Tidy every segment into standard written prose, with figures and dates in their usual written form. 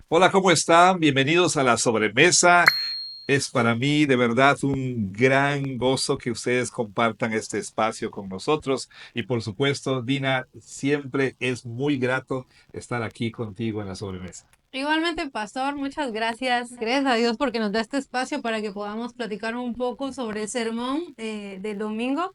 Hola, ¿cómo están? Bienvenidos a la sobremesa. Es para mí de verdad un gran gozo que ustedes compartan este espacio con nosotros. Y por supuesto, Dina, siempre es muy grato estar aquí contigo en la sobremesa. Igualmente, Pastor, muchas gracias. Gracias a Dios porque nos da este espacio para que podamos platicar un poco sobre el sermón del domingo.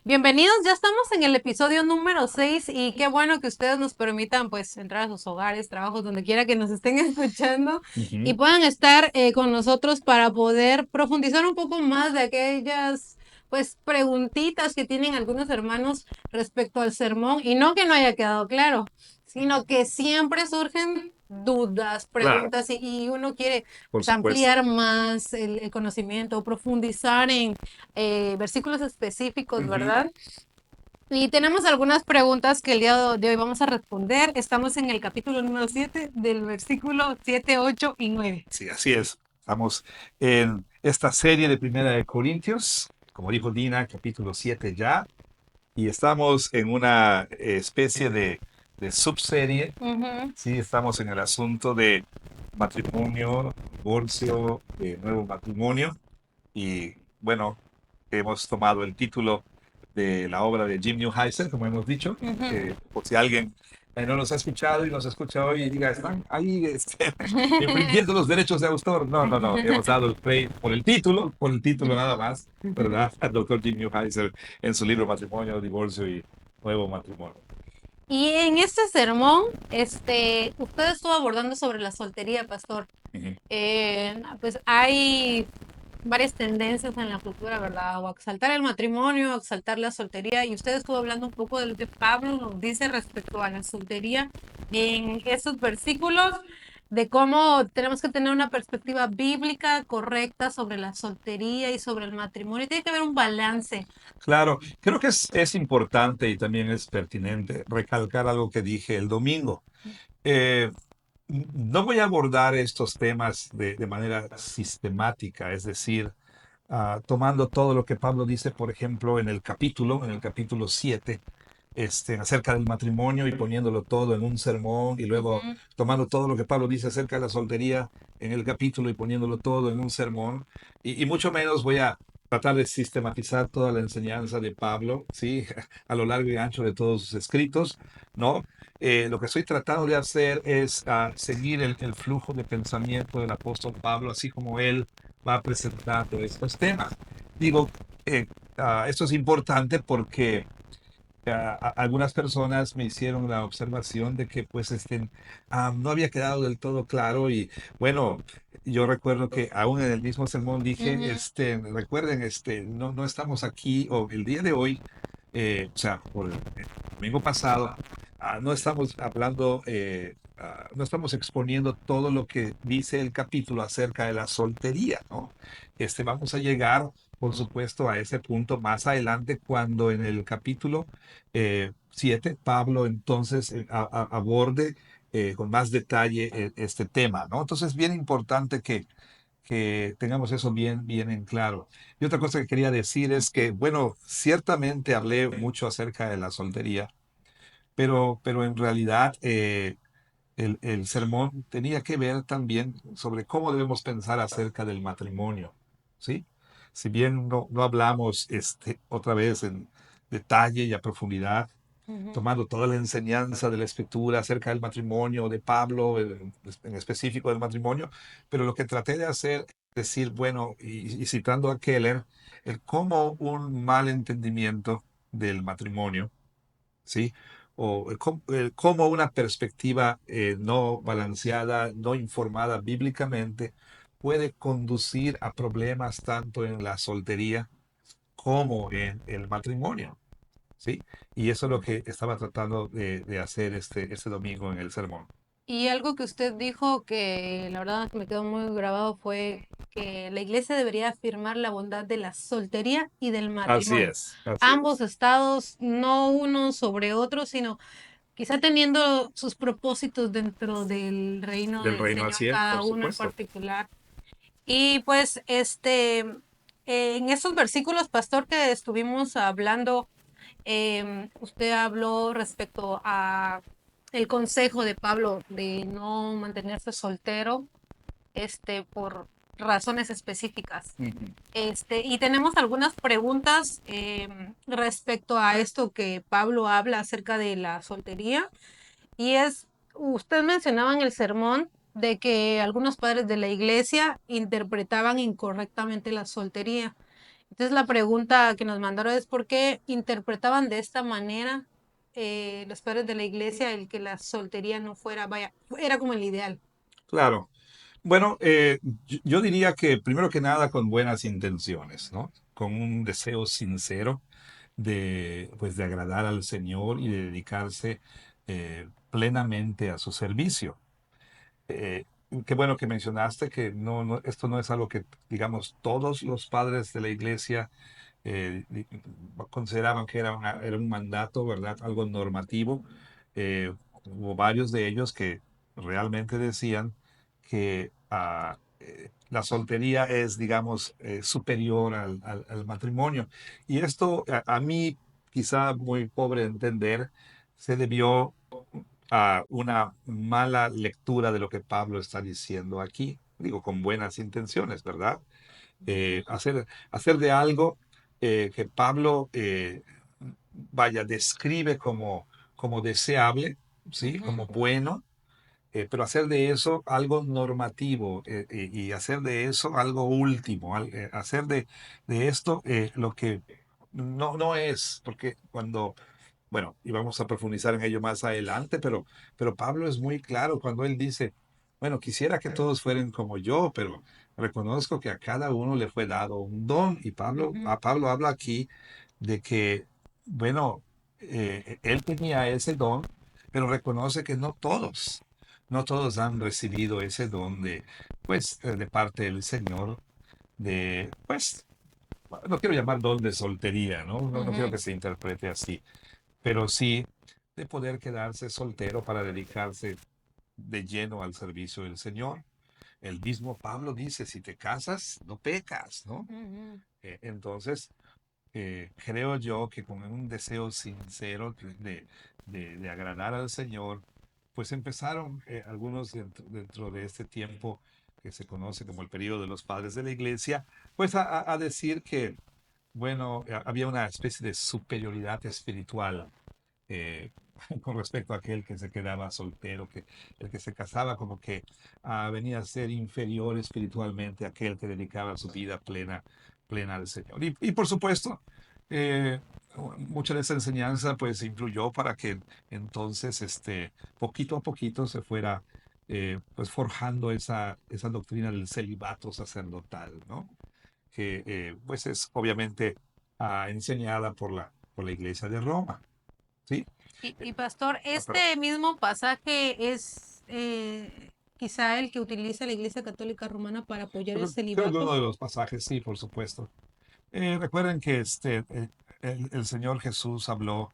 Bienvenidos, ya estamos en el episodio número 6 y qué bueno que ustedes nos permitan pues entrar a sus hogares, trabajos, donde quiera que nos estén escuchando y Ujú. puedan estar con nosotros para poder profundizar un poco más de aquellas pues preguntitas que tienen algunos hermanos respecto al sermón y no que no haya quedado claro, sino que siempre surgen dudas, Claro, preguntas y uno quiere por pues, supuesto. ampliar más el conocimiento, profundizar en versículos específicos, Ujú. ¿verdad? Y tenemos algunas preguntas que el día de hoy vamos a responder. Estamos en el capítulo número 7 del versículo 7, 8 y 9. Sí, así es. Estamos en esta serie de Primera de Corintios, como dijo Dina, capítulo 7 ya. Y estamos en una especie de subserie. Ujú. Sí, estamos en el asunto de matrimonio, divorcio, de nuevo matrimonio. Y bueno, hemos tomado el título de la obra de Jim Newheiser, como hemos dicho, Ujú. por si alguien no nos ha escuchado y nos escucha hoy y diga, están ahí infringiendo los derechos de autor. No, no, no, hemos dado el play por el título nada más, ¿verdad? Al doctor Jim Newheiser en su libro Matrimonio, Divorcio y Nuevo Matrimonio. Y en este sermón, usted estuvo abordando sobre la soltería, pastor. Ujú. Pues hay varias tendencias en la cultura, ¿verdad? O a exaltar el matrimonio, o a exaltar la soltería. Y usted estuvo hablando un poco de lo que Pablo nos dice respecto a la soltería en esos versículos, de cómo tenemos que tener una perspectiva bíblica correcta sobre la soltería y sobre el matrimonio. Tiene que haber un balance. Claro, creo que es importante y también es pertinente recalcar algo que dije el domingo. Eh, no voy a abordar estos temas de manera sistemática, es decir, tomando todo lo que Pablo dice, por ejemplo, en el capítulo 7, acerca del matrimonio y poniéndolo todo en un sermón, y luego Ujú. tomando todo lo que Pablo dice acerca de la soltería en el capítulo y poniéndolo todo en un sermón, y mucho menos voy a tratar de sistematizar toda la enseñanza de Pablo, ¿sí? A lo largo y ancho de todos sus escritos, ¿no? Lo que estoy tratando de hacer es seguir el flujo de pensamiento del apóstol Pablo, así como él va presentando estos temas. Digo, eh, esto es importante porque algunas personas me hicieron la observación de que pues no había quedado del todo claro y bueno, yo recuerdo que aún en el mismo sermón dije, Ujú. recuerden, no, no estamos aquí o el día de hoy, o sea, por el domingo pasado, no estamos hablando, no estamos exponiendo todo lo que dice el capítulo acerca de la soltería, ¿no? Vamos a llegar, por supuesto, a ese punto más adelante cuando en el capítulo 7, Pablo entonces aborde con más detalle este tema, ¿no? Entonces es bien importante que tengamos eso bien, bien en claro. Y otra cosa que quería decir es que, bueno, ciertamente hablé mucho acerca de la soltería, pero en realidad el sermón tenía que ver también sobre cómo debemos pensar acerca del matrimonio, ¿sí? Si bien no hablamos otra vez en detalle y a profundidad, Ujú. tomando toda la enseñanza de la escritura acerca del matrimonio, de Pablo, en específico del matrimonio, pero lo que traté de hacer es decir, bueno, y citando a Keller, el cómo un mal entendimiento del matrimonio, ¿sí? O el cómo una perspectiva no balanceada, no informada bíblicamente, puede conducir a problemas tanto en la soltería como en el matrimonio. ¿Sí? Y eso es lo que estaba tratando de hacer este domingo en el sermón. Y algo que usted dijo que la verdad me quedó muy grabado fue que la iglesia debería afirmar la bondad de la soltería y del Así matrimonio. es, así Ambos es. estados, no uno sobre otro, sino quizá teniendo sus propósitos dentro del reino Del del reino, Señor, así es, cada por uno en supuesto. particular. Y pues, en esos versículos, pastor, que estuvimos hablando, usted habló respecto a el consejo de Pablo de no mantenerse soltero, por razones específicas. Ujú. Y tenemos algunas preguntas respecto a esto que Pablo habla acerca de la soltería. Y usted mencionaba en el sermón de que algunos padres de la iglesia interpretaban incorrectamente la soltería. Entonces la pregunta que nos mandaron es por qué interpretaban de esta manera los padres de la iglesia el que la soltería no fuera, vaya, era como el ideal. Claro. Bueno, yo diría que primero que nada con buenas intenciones, ¿no? Con un deseo sincero de, pues, de agradar al Señor y de dedicarse plenamente a su servicio. Eh, Qué bueno que mencionaste que esto no es algo que, digamos, todos los padres de la iglesia consideraban que era un mandato, ¿verdad? Algo normativo. Hubo varios de ellos que realmente decían que la soltería es, digamos, superior al matrimonio. Y esto, a mí, quizá muy pobre de entender, se debió a una mala lectura de lo que Pablo está diciendo aquí. Digo, con buenas intenciones, ¿verdad? Hacer de algo que Pablo, vaya, describe como deseable, ¿sí? Ujú, Como bueno, pero hacer de eso algo normativo y hacer de eso algo último, hacer de esto lo que no es, porque bueno, y vamos a profundizar en ello más adelante, pero Pablo es muy claro cuando él dice, bueno, quisiera que todos fueran como yo, pero reconozco que a cada uno le fue dado un don. Y ujú, Pablo habla aquí de que, bueno, él tenía ese don, pero reconoce que no todos han recibido ese don pues, de parte del Señor, pues, no quiero llamar don de soltería, ¿no? No quiero ujú. que se interprete así, pero sí de poder quedarse soltero para dedicarse de lleno al servicio del Señor. El mismo Pablo dice, si te casas, no pecas, ¿no? Ujú. Entonces, creo yo que con un deseo sincero de agradar al Señor, pues empezaron algunos dentro de este tiempo que se conoce como el periodo de los padres de la iglesia, pues a decir que, bueno, había una especie de superioridad espiritual eh, con respecto a aquel que se quedaba soltero, que el que se casaba como que venía a ser inferior espiritualmente a aquel que dedicaba su vida plena al Señor. Y por supuesto, eh, mucha de esa enseñanza pues influyó para que entonces poquito a poquito se fuera pues forjando esa doctrina del celibato sacerdotal, ¿no? Que pues es obviamente enseñada por la Iglesia de Roma, ¿sí? Y pastor, Pero este mismo pasaje es quizá el que utiliza la Iglesia Católica Romana para apoyar el creo que celibato. uno de los pasajes, sí, por supuesto. Recuerden que el Señor Jesús habló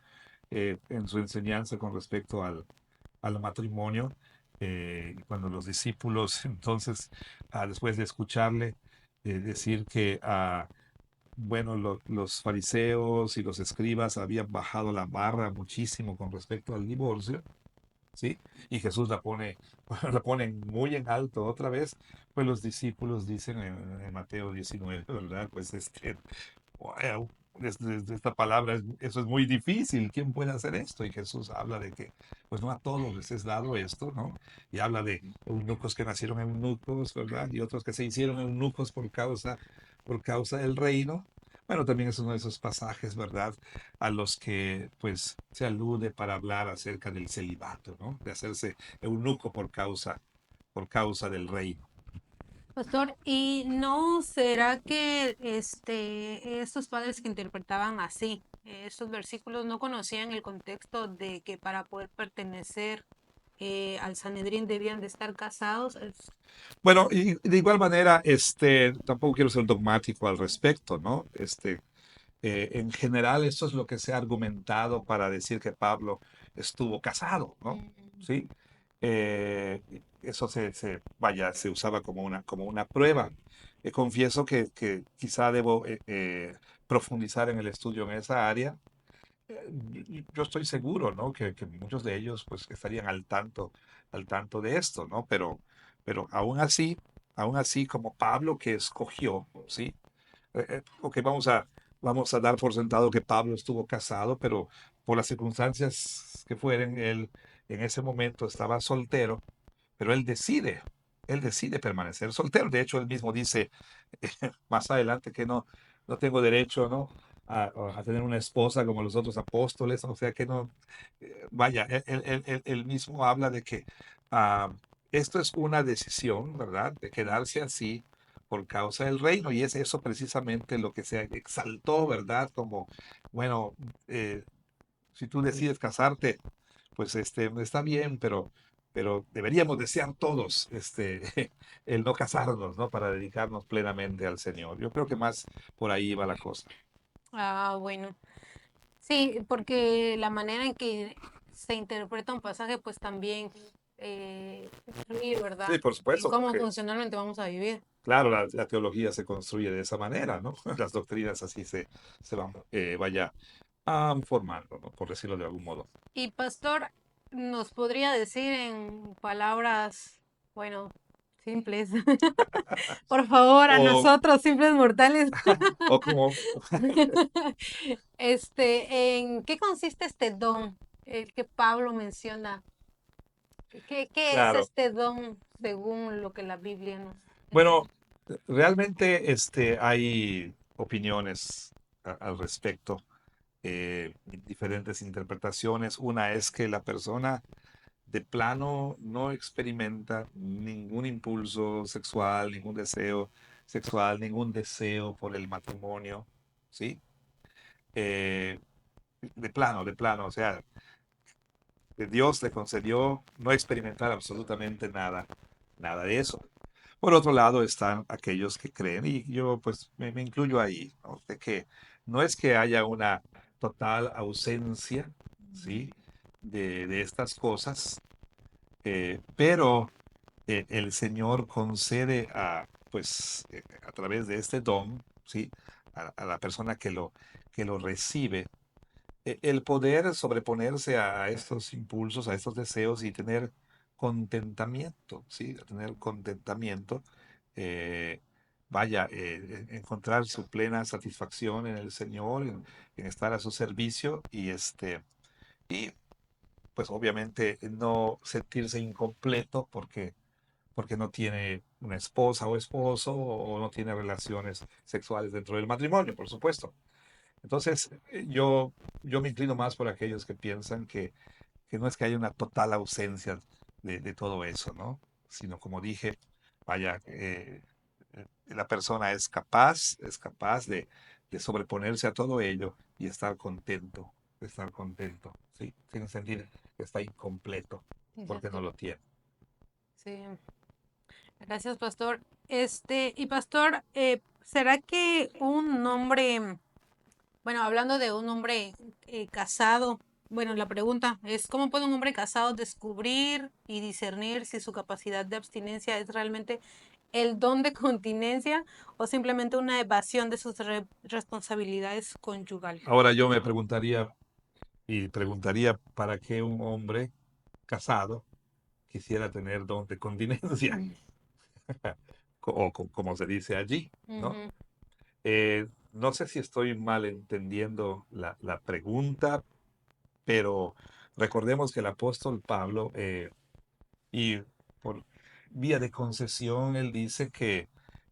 en su enseñanza con respecto al matrimonio, cuando los discípulos, entonces, después de escucharle decir que, bueno, los fariseos y los escribas habían bajado la barra muchísimo con respecto al divorcio, ¿sí? Y Jesús la pone muy en alto otra vez, pues los discípulos dicen en Mateo 19, ¿verdad? Pues wow, desde esta palabra, eso es muy difícil, ¿quién puede hacer esto? Y Jesús habla de que, pues no a todos les es dado esto, ¿no? Y habla de eunucos que nacieron eunucos, ¿verdad? Y otros que se hicieron eunucos por causa del reino. Bueno, también es uno de esos pasajes, ¿verdad? A los que pues se alude para hablar acerca del celibato, ¿no? De hacerse eunuco por causa del reino. Pastor, ¿y no será que estos padres que interpretaban así estos versículos no conocían el contexto de que para poder pertenecer al Sanedrín debían de estar casados? Bueno, y de igual manera, tampoco quiero ser dogmático al respecto, ¿no? En general, esto es lo que se ha argumentado para decir que Pablo estuvo casado, ¿no? Mm, Sí. Eso vaya, se usaba como una prueba. Confieso que quizá debo profundizar en el estudio en esa área, Yo estoy seguro, ¿no? Que muchos de ellos pues estarían al tanto de esto, ¿no? Pero aún así como Pablo que escogió, ¿sí? Ok, vamos a dar por sentado que Pablo estuvo casado, pero por las circunstancias que fueren, él en ese momento estaba soltero, pero él decide permanecer soltero. De hecho, él mismo dice más adelante que no tengo derecho, ¿no? A tener una esposa como los otros apóstoles, o sea que no, vaya, él mismo habla de que ah, esto es una decisión, ¿verdad? De quedarse así por causa del reino, y es eso precisamente lo que se exaltó, ¿verdad? Como, bueno, si tú decides casarte, pues está bien, pero deberíamos desear todos el no casarnos, ¿no? Para dedicarnos plenamente al Señor. Yo creo que más por ahí va la cosa. Ah, bueno. Sí, porque la manera en que se interpreta un pasaje, pues también influye, ¿verdad? Sí, por En supuesto, cómo porque funcionalmente vamos a vivir. claro, la teología se construye de esa manera, ¿no? Las doctrinas así se van, vaya, formando, ¿no? Por decirlo de algún modo. Y pastor, ¿nos podría decir en palabras, bueno, simples, por favor, a O, nosotros, simples mortales, o como, ¿en qué consiste este don, el que Pablo menciona? ¿Qué es claro. este don según lo que la Biblia nos Bueno, enseña? realmente hay opiniones al respecto, diferentes interpretaciones. Una es que la persona de plano no experimenta ningún impulso sexual, ningún deseo sexual, ningún deseo por el matrimonio, ¿sí? Eh, de plano, o sea, que Dios le concedió no experimentar absolutamente nada, nada de eso. Por otro lado están aquellos que creen, y yo pues me incluyo ahí, ¿no? De que no es que haya una total ausencia, ¿sí? De estas cosas, pero el Señor concede a través de este don, ¿sí? A la persona que lo recibe, el poder sobreponerse a estos impulsos, a estos deseos y tener contentamiento, ¿sí? Tener contentamiento, eh, vaya, encontrar su plena satisfacción en el Señor, en estar a su servicio y pues obviamente no sentirse incompleto porque no tiene una esposa o esposo o no tiene relaciones sexuales dentro del matrimonio, por supuesto. Entonces, yo me inclino más por aquellos que piensan que no es que haya una total ausencia de todo eso, ¿no? Sino como dije, vaya, la persona es capaz de sobreponerse a todo ello y estar contento, ¿sí? Sin sentir que está incompleto porque no Exacto. lo tiene. Sí, gracias, pastor. Y pastor, ¿será que un hombre, bueno, hablando de un hombre casado, bueno, la pregunta es, ¿cómo puede un hombre casado descubrir y discernir si su capacidad de abstinencia es realmente el don de continencia o simplemente una evasión de sus responsabilidades conyugales? Ahora yo me preguntaría y preguntaría para qué un hombre casado quisiera tener don de continencia, como se dice allí, ¿no? Ujú. No sé si estoy mal entendiendo la pregunta, pero recordemos que el apóstol Pablo, y por vía de concesión, él dice que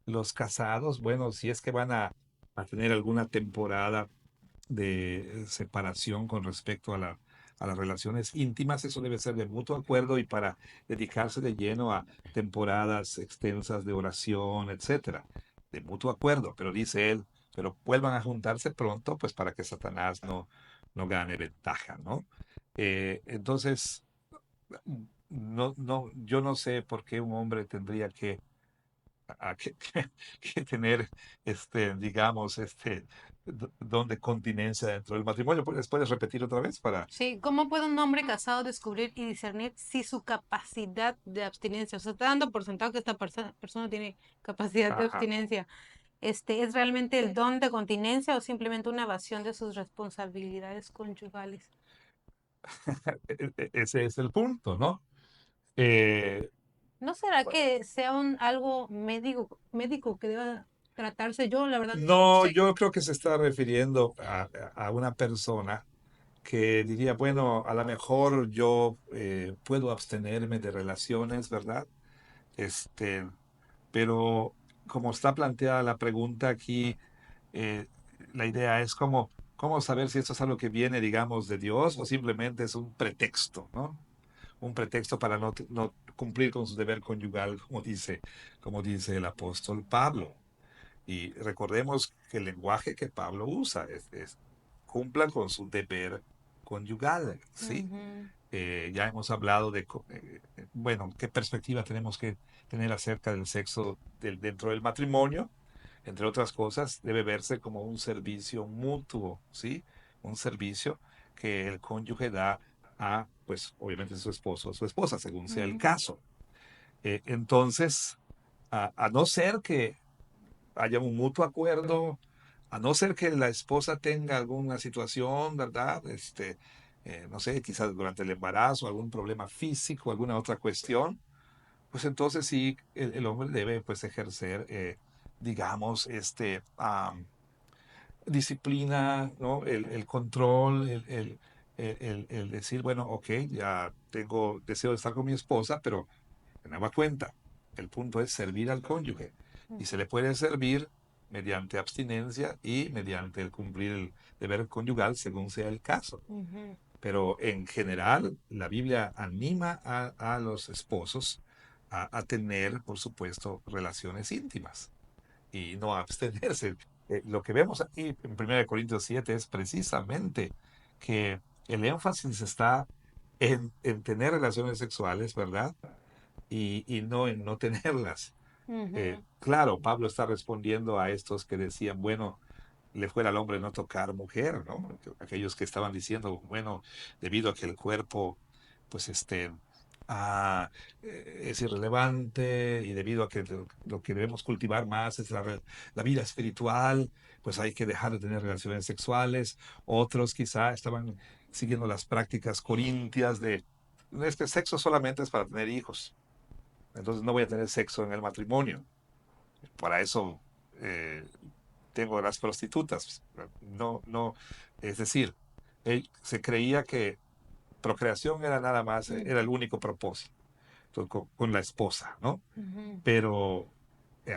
los casados, bueno, si es que van a tener alguna temporada de separación con respecto a las relaciones íntimas, eso debe ser de mutuo acuerdo y para dedicarse de lleno a temporadas extensas de oración, etcétera, de mutuo acuerdo, pero dice él, pero vuelvan a juntarse pronto, pues para que Satanás no gane ventaja, ¿no? Entonces, yo no sé por qué un hombre tendría que tener, digamos, don de continencia dentro del matrimonio. ¿Puedes repetir otra vez para? Sí, ¿cómo puede un hombre casado descubrir y discernir si su capacidad de abstinencia, o sea, está dando por sentado que esta persona tiene capacidad de Ajá. abstinencia, ¿Es realmente el don de continencia o simplemente una evasión de sus responsabilidades conyugales? Ese es el punto, ¿no? Eh, ¿No será que sea algo médico que deba tratarse? Yo, la verdad, no no, sé. yo creo que se está refiriendo a una persona que diría, bueno, a lo mejor yo puedo abstenerme de relaciones, ¿verdad? Este, pero como está planteada la pregunta aquí, eh, la idea es cómo saber si esto es algo que viene, digamos, de Dios o simplemente es un pretexto, ¿no? Un pretexto para no cumplir con su deber conyugal, como dice el apóstol Pablo. Y recordemos que el lenguaje que Pablo usa es cumplan con su deber conyugal, ¿sí? Ujú, Ya hemos hablado de, bueno, qué perspectiva tenemos que tener acerca del sexo dentro del matrimonio. Entre otras cosas, debe verse como un servicio mutuo, ¿sí? Un servicio que el cónyuge da a, pues, obviamente su esposo o su esposa, según sea el ujú, caso. Entonces, a no ser que haya un mutuo acuerdo, a no ser que la esposa tenga alguna situación, ¿verdad? No sé, quizás durante el embarazo, algún problema físico, alguna otra cuestión, pues entonces sí, el hombre debe pues ejercer, digamos, disciplina, ¿no? El control, el decir, bueno, ok, ya tengo deseo de estar con mi esposa, pero de nueva cuenta, el punto es servir al cónyuge y se le puede servir mediante abstinencia y mediante el cumplir el deber conyugal según sea el caso. ujú, Pero en general, la Biblia anima a los esposos a tener, por supuesto, relaciones íntimas y no a abstenerse. Lo que vemos aquí en 1 Corintios 7 es precisamente que el énfasis está en tener relaciones sexuales, ¿verdad? Y no en no tenerlas. ujú, Claro, Pablo está respondiendo a estos que decían, bueno, le fuera al hombre no tocar mujer, ¿no? Aquellos que estaban diciendo, bueno, debido a que el cuerpo, pues ah, es irrelevante y debido a que lo que debemos cultivar más es la vida espiritual, pues hay que dejar de tener relaciones sexuales. Otros quizá estaban siguiendo las prácticas corintias de, este sexo solamente es para tener hijos, entonces no voy a tener sexo en el matrimonio. Para eso tengo las prostitutas. No, no, es decir, él se creía que procreación era nada más, era el ujú, único propósito con la esposa, ¿no? ujú. Pero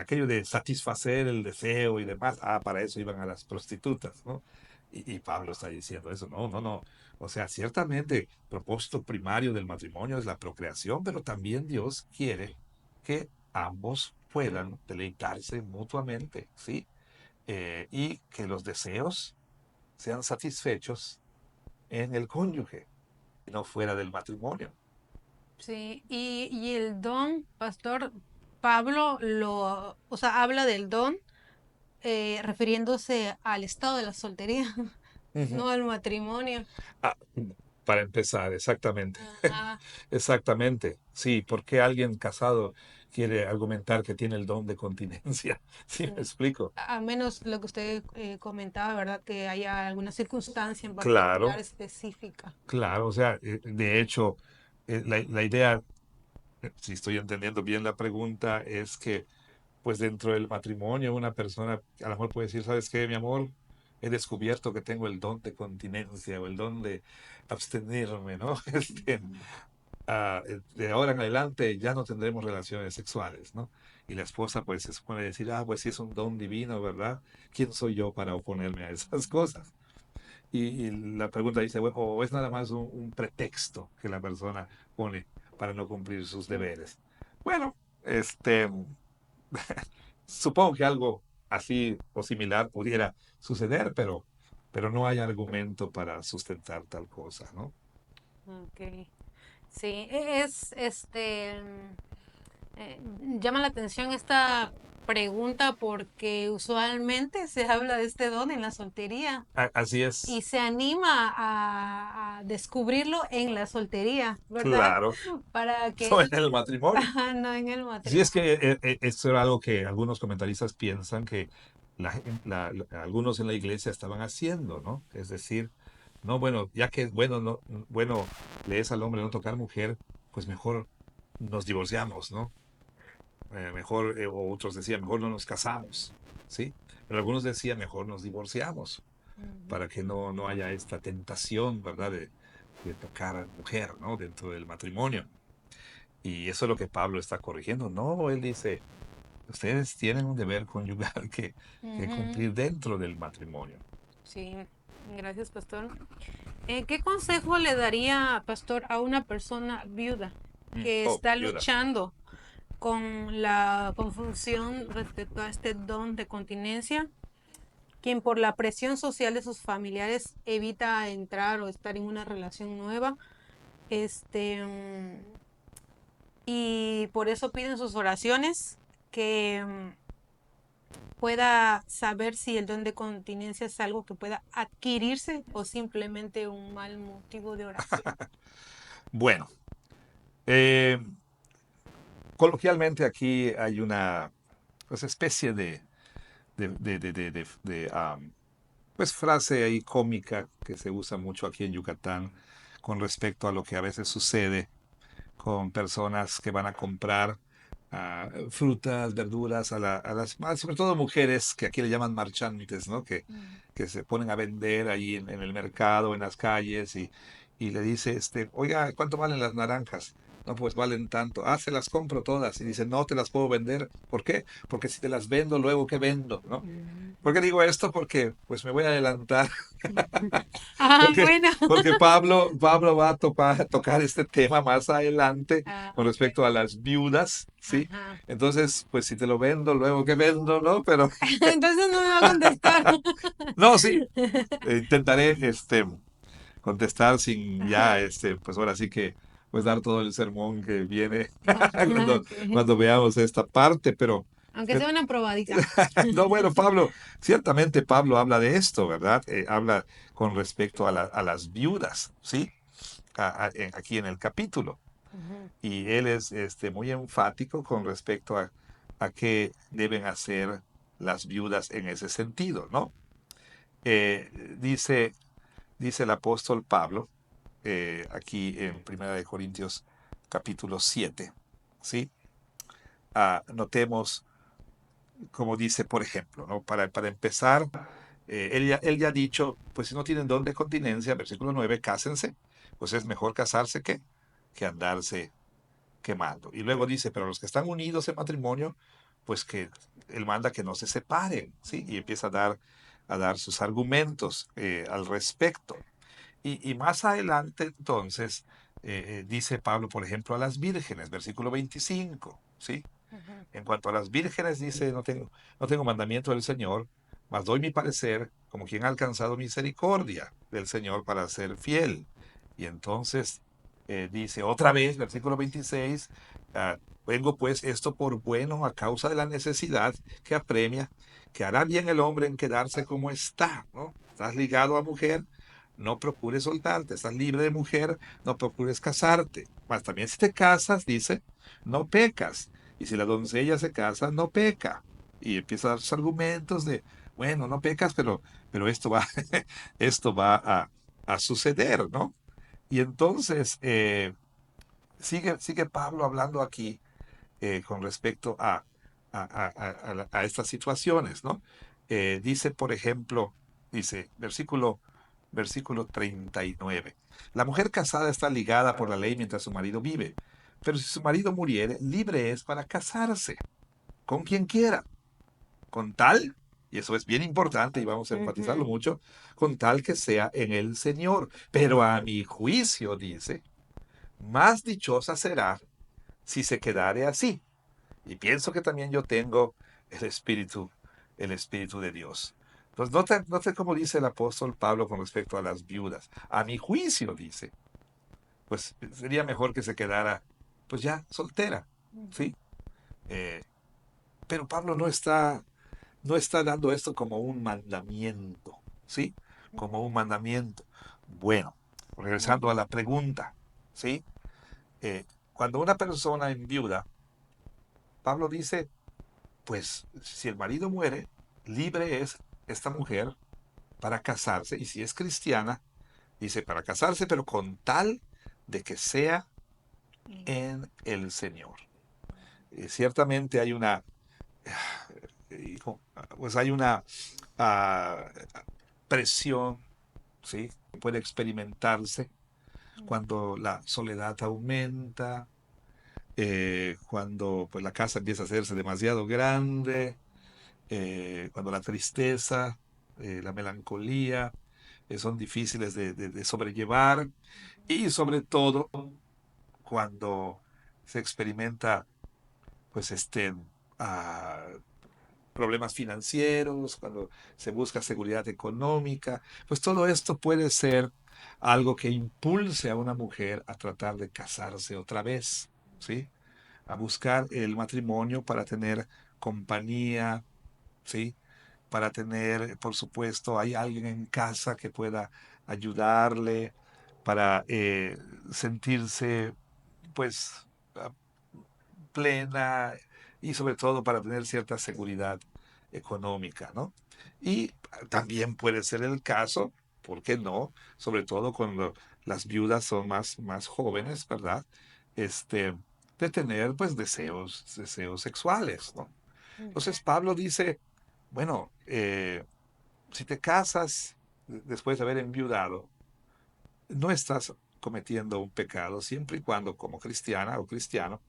aquello de satisfacer el deseo y demás, para eso iban a las prostitutas, ¿no? Y Pablo está diciendo eso, no, no, no. O sea, ciertamente, propósito primario del matrimonio es la procreación, pero también Dios quiere que ambos puedan deleitarse mutuamente, ¿sí? Y que los deseos sean satisfechos en el cónyuge, no fuera del matrimonio. Sí, y el don, pastor, Pablo o sea, habla del don refiriéndose al estado de la soltería, Ujú. no al matrimonio. Ah, para empezar, exactamente. Ajá. Exactamente. Sí, ¿por qué alguien casado quiere argumentar que tiene el don de continencia? Sí, me Sí. explico. A menos lo que usted comentaba, ¿verdad? Que haya alguna circunstancia en particular Claro, específica. claro. O sea, de hecho, la idea, si estoy entendiendo bien la pregunta, es que pues dentro del matrimonio una persona a lo mejor puede decir, ¿sabes qué, mi amor? He descubierto que tengo el don de continencia o el don de abstenerme, ¿no? De ahora en adelante ya no tendremos relaciones sexuales, ¿no? Y la esposa pues se supone decir, pues sí es un don divino, ¿verdad? ¿Quién soy yo para oponerme a esas cosas? Y la pregunta dice, bueno, o es nada más un pretexto que la persona pone para no cumplir sus deberes. Bueno, supongo que algo así o similar pudiera suceder, pero no hay argumento para sustentar tal cosa, ¿no? Ok. Sí, llama la atención esta pregunta porque usualmente se habla de este don en la soltería Así y es, se anima a descubrirlo en la soltería, ¿verdad? claro, Para no que, en el matrimonio. no en el Sí, es matrimonio. que esto era algo que algunos comentaristas piensan que algunos en la iglesia estaban haciendo, ¿no? Es decir, no, bueno, ya que bueno, no, bueno, le es al hombre no tocar mujer, pues mejor nos divorciamos, ¿no? Mejor, o otros decían, mejor no nos casamos, ¿sí? Pero algunos decían, mejor nos divorciamos, Ujú. para que no haya esta tentación, ¿verdad? De tocar a mujer, ¿no? Dentro del matrimonio. Y eso es lo que Pablo está corrigiendo. No, él dice, ustedes tienen un deber conyugal que Ujú. cumplir dentro del matrimonio. Sí, gracias, pastor. ¿Qué consejo le daría, pastor, a una persona viuda que Oh, está viuda. luchando con la confusión respecto a este don de continencia, quien por la presión social de sus familiares evita entrar o estar en una relación nueva, este, y por eso piden sus oraciones, que pueda saber si el don de continencia es algo que pueda adquirirse o simplemente un mal motivo de oración? Bueno, eh, coloquialmente aquí hay una pues, especie pues, frase ahí cómica que se usa mucho aquí en Yucatán con respecto a lo que a veces sucede con personas que van a comprar frutas, verduras, sobre todo mujeres que aquí le llaman marchantes, ¿no? Que se ponen a vender ahí en el mercado, en las calles, y le dice, oiga, ¿cuánto valen las naranjas? No, pues valen tanto. Ah, se las compro todas. Y dice, no te las puedo vender. ¿Por qué? Porque si te las vendo, luego, ¿qué vendo? ¿No? ¿Por qué digo esto? Porque pues me voy a adelantar Ah, porque, bueno. porque Pablo va a tocar este tema más adelante Ah, con ok. respecto a las viudas, ¿sí? Ajá. Entonces, pues si te lo vendo, luego que vendo, ¿no? Pero Entonces no me va a contestar. no, sí, intentaré contestar sin ya, pues ahora sí que, pues dar todo el sermón que viene cuando, Ok. cuando veamos esta parte, Aunque pero sea una probadita. no, bueno, ciertamente Pablo habla de esto, ¿verdad? Habla con respecto a las viudas, ¿sí? Aquí en el capítulo. Ujú, Y él es muy enfático con respecto a qué deben hacer las viudas en ese sentido, ¿no? Dice, dice el apóstol Pablo, aquí en Primera de Corintios capítulo 7, ¿sí? Notemos como dice, por ejemplo, ¿no? Para empezar, él ya ha dicho, pues si no tienen don de continencia, versículo 9 cásense, pues es mejor casarse que andarse quemando. Y luego dice, pero los que están unidos en matrimonio, pues que él manda que no se separen, ¿sí? Y empieza a dar sus argumentos al respecto. Y más adelante, entonces, dice Pablo, por ejemplo, a las vírgenes, versículo 25, ¿sí? ujú. En cuanto a las vírgenes, dice, no tengo mandamiento del Señor, mas doy mi parecer como quien ha alcanzado misericordia del Señor para ser fiel. Y entonces dice otra vez, versículo 26, vengo pues esto por bueno a causa de la necesidad que apremia, que hará bien el hombre en quedarse como está, ¿no? Estás ligado a mujer, no procures soltarte, estás libre de mujer, no procures casarte. Mas también si te casas, dice, no pecas. Y si la doncella se casa, no peca. Y empieza a dar sus argumentos de, bueno, no pecas, pero esto va, esto va a suceder, ¿no? Y entonces sigue Pablo hablando aquí con respecto a estas situaciones, ¿no? Dice, por ejemplo, dice, versículo 39, la mujer casada está ligada por la ley mientras su marido vive, pero si su marido muriere, libre es para casarse con quien quiera, con tal, y eso es bien importante y vamos a enfatizarlo Ujú. mucho, con tal que sea en el Señor. Pero a mi juicio, dice, más dichosa será si se quedare así. Y pienso que también yo tengo el Espíritu de Dios. Entonces, note cómo dice el apóstol Pablo con respecto a las viudas. A mi juicio, dice, pues sería mejor que se quedara, pues ya, soltera, ¿sí? Eh, pero Pablo no está dando esto como un mandamiento, ¿sí? Como un mandamiento. Bueno, regresando a la pregunta, ¿sí? Cuando una persona enviuda, Pablo dice, pues si el marido muere, libre es esta mujer para casarse, y si es cristiana, dice para casarse, pero con tal de que sea en el Señor. Ciertamente hay una, pues hay una ah, presión, ¿sí? Que puede experimentarse cuando la soledad aumenta, cuando pues la casa empieza a hacerse demasiado grande, cuando la tristeza, la melancolía son difíciles de sobrellevar, y sobre todo cuando se experimenta pues ah, problemas financieros, cuando se busca seguridad económica, pues todo esto puede ser algo que impulse a una mujer a tratar de casarse otra vez, ¿sí? A buscar el matrimonio para tener compañía, ¿sí? Para tener, por supuesto, hay alguien en casa que pueda ayudarle, para sentirse, pues, plena, y sobre todo para tener cierta seguridad económica, ¿no? Y también puede ser el caso, ¿por qué no? Sobre todo cuando las viudas son más jóvenes, ¿verdad? Este, de tener pues deseos sexuales, ¿no? Entonces Pablo dice, bueno, si te casas después de haber enviudado, no estás cometiendo un pecado siempre y cuando como cristiana o cristiano,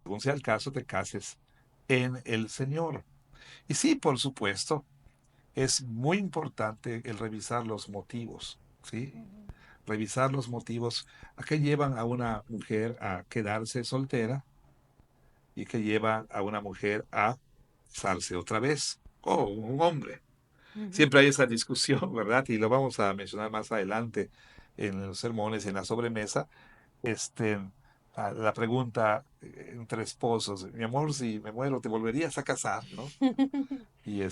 según sea el caso, te cases en el Señor. Y sí, por supuesto, es muy importante el revisar los motivos, ¿sí? Revisar los motivos a que llevan a una mujer a quedarse soltera y que llevan a una mujer a casarse otra vez, o un hombre. Siempre hay esa discusión, ¿verdad? Y lo vamos a mencionar más adelante en los sermones, en la sobremesa. Este, la pregunta entre esposos, mi amor, si me muero, ¿te volverías a casar, no? Y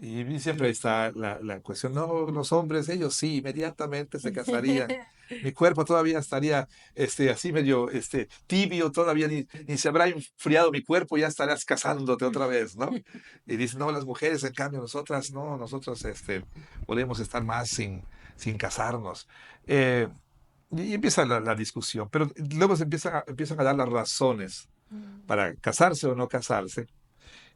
y siempre está la cuestión, no, los hombres, ellos sí, inmediatamente se casarían. Mi cuerpo todavía estaría así medio tibio, todavía ni se habrá enfriado mi cuerpo, ya estarás casándote otra vez, ¿no? Y dicen, no, las mujeres, en cambio, nosotras no, nosotros podemos estar más sin casarnos. Eh, y empieza la discusión, pero luego empiezan a dar las razones para casarse o no casarse.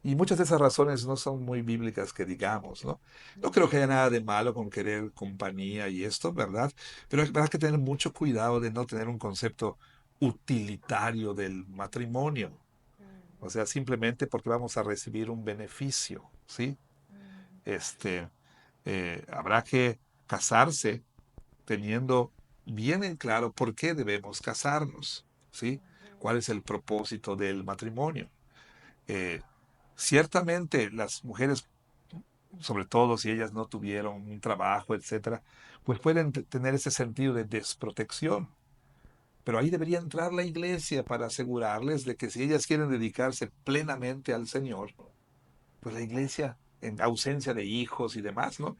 Y muchas de esas razones no son muy bíblicas que digamos, ¿no? No creo que haya nada de malo con querer compañía y esto, ¿verdad? Pero hay que tener mucho cuidado de no tener un concepto utilitario del matrimonio. O sea, simplemente porque vamos a recibir un beneficio, ¿sí? Este, habrá que casarse teniendo bien en claro por qué debemos casarnos, ¿sí? ¿Cuál es el propósito del matrimonio? Eh, Ciertamente las mujeres, sobre todo si ellas no tuvieron un trabajo, etcétera, pues pueden tener ese sentido de desprotección. Pero ahí debería entrar la iglesia para asegurarles de que si ellas quieren dedicarse plenamente al Señor, pues la iglesia, en ausencia de hijos y demás, ¿no?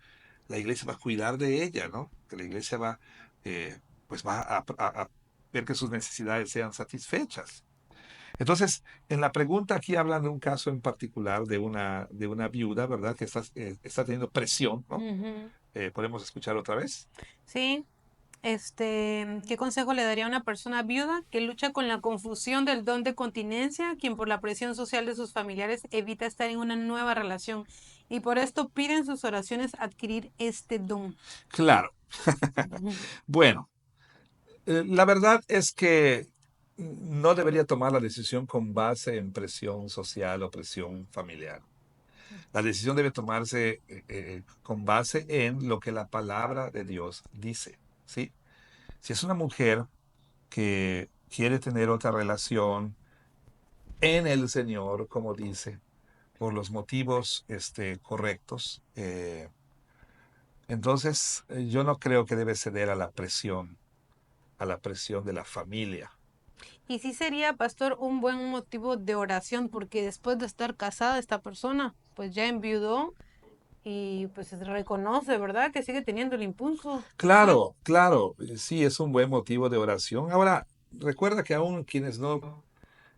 La iglesia va a cuidar de ella, ¿no? Que la iglesia eh, pues va a ver que sus necesidades sean satisfechas. Entonces, en la pregunta aquí hablan de un caso en particular de una viuda, ¿verdad? Que está teniendo presión, ¿no? Ujú. ¿Podemos escuchar otra vez? Sí, ¿qué consejo le daría a una persona viuda que lucha con la confusión del don de continencia, quien por la presión social de sus familiares evita estar en una nueva relación y por esto pide en sus oraciones adquirir este don? Claro. Ujú. Bueno, la verdad es que no debería tomar la decisión con base en presión social o presión familiar. La decisión debe tomarse con base en lo que la palabra de Dios dice, ¿sí? Si es una mujer que quiere tener otra relación en el Señor, como dice, por los motivos correctos, entonces yo no creo que debe ceder a la presión de la familia. Y sí sería, pastor, un buen motivo de oración, porque después de estar casada esta persona, pues ya enviudó y pues reconoce, ¿verdad? Que sigue teniendo el impulso. Claro, claro, sí, es un buen motivo de oración. Ahora, recuerda que aún quienes no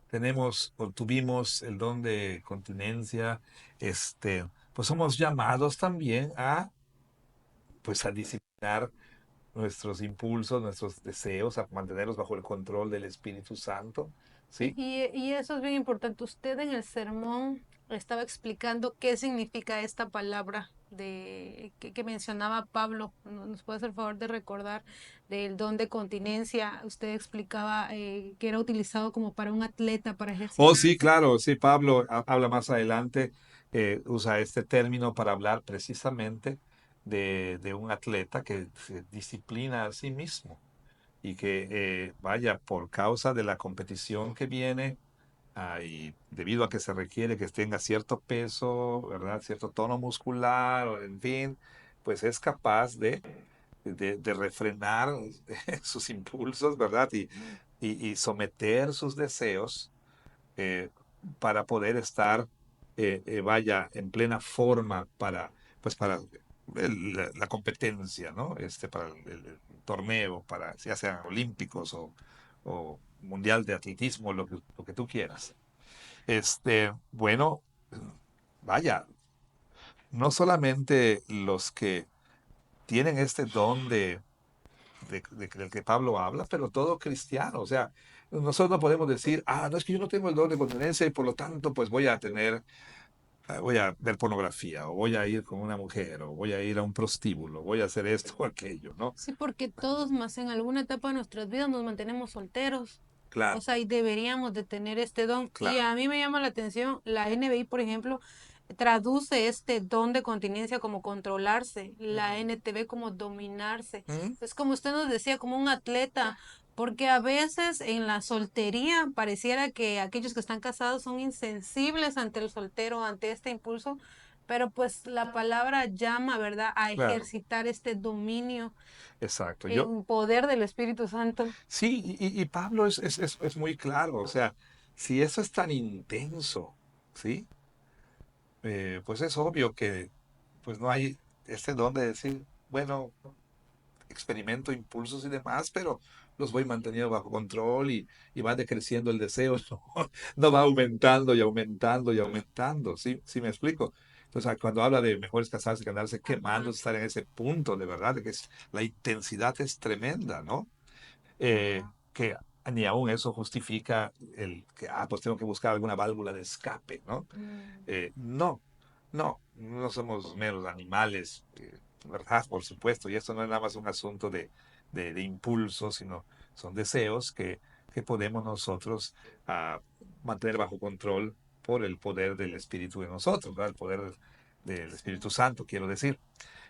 tenemos o tuvimos el don de continencia, pues somos llamados también pues a disciplinar nuestros impulsos, nuestros deseos, a mantenerlos bajo el control del Espíritu Santo, ¿sí? Y eso es bien importante. Usted en el sermón estaba explicando qué significa esta palabra que mencionaba Pablo. ¿Nos puede hacer el favor de recordar del don de continencia? Usted explicaba que era utilizado como para un atleta, para Oh, sí, ejercitarse. claro, sí, Pablo habla más adelante, usa este término para hablar precisamente de un atleta que se disciplina a sí mismo y que, vaya, por causa de la competición que viene, y debido a que se requiere que tenga cierto peso, ¿verdad? Cierto tono muscular, o en fin, pues es capaz de refrenar sus impulsos, ¿verdad? Y someter sus deseos, eh, para poder estar, vaya, en plena forma para la competencia, ¿no? Para el torneo, para ya sean olímpicos o mundial de atletismo, lo que tú quieras. Bueno, vaya, no solamente los que tienen este don del que Pablo habla, pero todo cristiano. O sea, nosotros no podemos decir, no, es que yo no tengo el don de continencia y por lo tanto, pues voy a ver pornografía, o voy a ir con una mujer, o voy a ir a un prostíbulo, voy a hacer esto o aquello, ¿no? Sí, porque todos más en alguna etapa de nuestras vidas nos mantenemos solteros. O Claro, sea, y deberíamos de tener este don. Y claro. a mí me llama la atención, la NBI, por ejemplo, traduce este don de continencia como controlarse, la NTV como dominarse. ¿Mm? Es como usted nos decía, como un atleta, porque a veces en la soltería pareciera que aquellos que están casados son insensibles ante el soltero, ante este impulso, pero pues la palabra llama, ¿verdad?, a Claro, ejercitar este dominio exacto. en poder del Espíritu Santo. Sí, y Pablo es muy claro, o sea, si eso es tan intenso, ¿sí? Pues es obvio que pues no hay este don de decir, bueno, experimento impulsos y demás, pero los voy manteniendo bajo control y va decreciendo el deseo, no, no va aumentando y aumentando y aumentando, ¿sí? ¿Sí me explico? Entonces, cuando habla de mejores casarse que andarse quemando, Ajá. estar en ese punto, de verdad, de que la intensidad es tremenda, ¿no? Que ni aún eso justifica el que, pues tengo que buscar alguna válvula de escape, ¿no? Mm. No, no somos meros animales, ¿verdad? Por supuesto, y esto no es nada más un asunto de impulso, sino son deseos que podemos nosotros, ah, mantener bajo control por el poder del Espíritu de nosotros, ¿verdad? El poder del Espíritu Santo, quiero decir.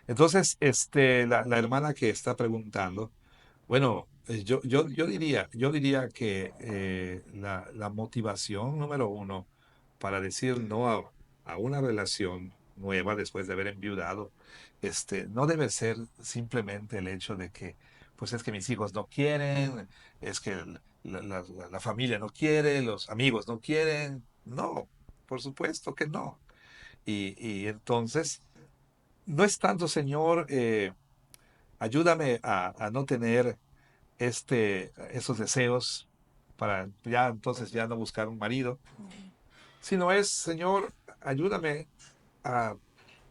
Entonces, la hermana que está preguntando, bueno, yo diría que, la motivación número uno para decir no a una relación nueva después de haber enviudado, no debe ser simplemente el hecho de que, pues es que mis hijos no quieren, es que la familia no quiere, los amigos no quieren. No, por supuesto que no. Y entonces, no es tanto, Señor, ayúdame a no tener esos deseos para ya entonces ya no buscar un marido, sino es, Señor, ayúdame a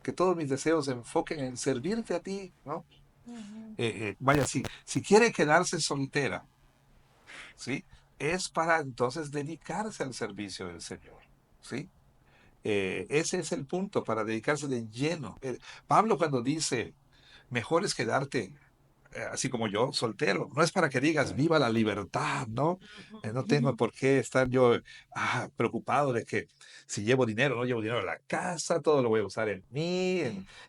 que todos mis deseos se enfoquen en servirte a ti, ¿no? Ujú. Vaya, si quiere quedarse soltera, ¿sí? Es para entonces dedicarse al servicio del Señor, ¿sí? Ese es el punto, para dedicarse de lleno. Pablo cuando dice, mejor es quedarte, así como yo, soltero. No es para que digas, viva la libertad, ¿no? No tengo por qué estar yo, preocupado de que si llevo dinero, no llevo dinero a la casa, todo lo voy a usar en mí,